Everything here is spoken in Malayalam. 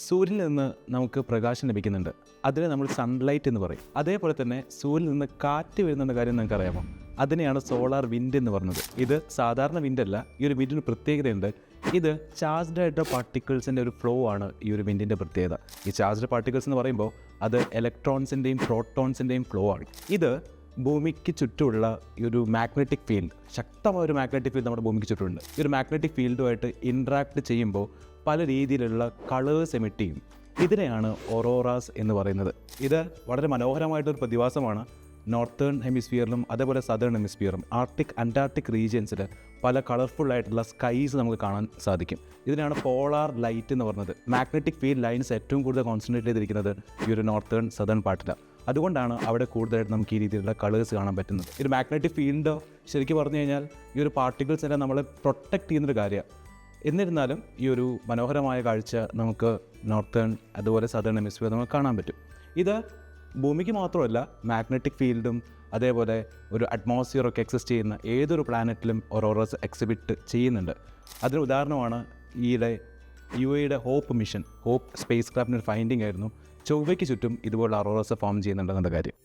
സൂര്യനിൽ നിന്ന് നമുക്ക് പ്രകാശം ലഭിക്കുന്നുണ്ട്. അതിനെ നമ്മൾ സൺലൈറ്റ് എന്ന് പറയും. അതേപോലെ തന്നെ സൂര്യനിൽ നിന്ന് കാറ്റ് വരുന്നുണ്ട് കാര്യം നിങ്ങൾക്ക് അറിയാമോ? അതിനെയാണ് സോളാർ വിൻഡ് എന്ന് പറയുന്നത്. ഇത് സാധാരണ വിൻഡല്ല. ഈ ഒരു വിൻഡിന് പ്രത്യേകതയുണ്ട്. ഇത് ചാർജ്ഡ് ആയിട്ടുള്ള പാർട്ടിക്കിൾസിൻ്റെ ഒരു ഫ്ലോ ആണ് ഈ ഒരു വിൻഡിൻ്റെ പ്രത്യേകത. ഈ ചാർജ്ഡ് പാർട്ടിക്കിൾസ് എന്ന് പറയുമ്പോൾ അത് ഇലക്ട്രോൺസിൻ്റെയും പ്രോട്ടോൺസിൻ്റെയും ഫ്ലോ ആണ്. ഇത് ഭൂമിക്ക് ചുറ്റുമുള്ള ഈ ഒരു മാഗ്നറ്റിക് ഫീൽഡ്, ശക്തമായ ഒരു മാഗ്നറ്റിക് ഫീൽഡ് നമ്മുടെ ഭൂമിക്ക് ചുറ്റുമുണ്ട്. ഈ ഒരു മാഗ്നറ്റിക് ഫീൽഡുമായിട്ട് ഇൻട്രാക്ട് ചെയ്യുമ്പോൾ പല രീതിയിലുള്ള കളേഴ്സ് എമിറ്റ് ചെയ്യും. ഇതിനെയാണ് ഒറോറാസ് എന്ന് പറയുന്നത്. ഇത് വളരെ മനോഹരമായിട്ടൊരു പ്രതിഭാസമാണ്. നോർത്തേൺ ഹെമിസ്ഫിയറിലും അതേപോലെ സദേൺ ഹെമിസ്ഫിയറും ആർട്ടിക് അന്റാർട്ടിക് റീജിയൻസിൽ പല കളർഫുള്ളായിട്ടുള്ള സ്കൈസ് നമുക്ക് കാണാൻ സാധിക്കും. ഇതിനാണ് പോളാർ ലൈറ്റ് എന്ന് പറയുന്നത്. മാഗ്നറ്റിക് ഫീൽഡ് ലൈൻസ് ഏറ്റവും കൂടുതൽ കോൺസെൻട്രേറ്റ് ചെയ്തിരിക്കുന്നത് ഈ ഒരു നോർത്തേൺ സദേൺ പാർട്ടിലാണ്. അതുകൊണ്ടാണ് അവിടെ കൂടുതലായിട്ട് നമുക്ക് ഈ രീതിയിലുള്ള കളേഴ്സ് കാണാൻ പറ്റുന്നത്. ഈ ഒരു മാഗ്നറ്റിക് ഫീൽഡ് ശരിക്കും പറഞ്ഞു കഴിഞ്ഞാൽ ഈ ഒരു പാർട്ടിക്കിൾസ് എല്ലാം നമ്മളെ പ്രൊട്ടക്റ്റ് ചെയ്യുന്നൊരു കാര്യമാണ്. എന്നിരുന്നാലും ഈ ഒരു മനോഹരമായ കാഴ്ച നമുക്ക് നോർത്തേൺ അതുപോലെ സദേൺ ഹെമിസ്ഫിയർ നമുക്ക് കാണാൻ പറ്റും. ഇത് ഭൂമിക്ക് മാത്രമല്ല, മാഗ്നറ്റിക് ഫീൽഡും അതേപോലെ ഒരു അറ്റ്മോസ്ഫിയറൊക്കെ എക്സിസ്റ്റ് ചെയ്യുന്ന ഏതൊരു പ്ലാനറ്റിലും ഒറോറസ് എക്സിബിറ്റ് ചെയ്യുന്നുണ്ട്. അതിന് ഉദാഹരണമാണ് ഈയിടെ UAEയുടെ ഹോപ്പ് മിഷൻ, ഹോപ്പ് സ്പേസ് ക്രാഫ്റ്റിൻ്റെ ഒരു ഫൈൻഡിങ് ആയിരുന്നു. ചൊവ്വയ്ക്ക് ചുറ്റും ഇതുപോലുള്ള ഒറോറസ് ഫോം ചെയ്യുന്നുണ്ടെന്നുള്ള കാര്യം.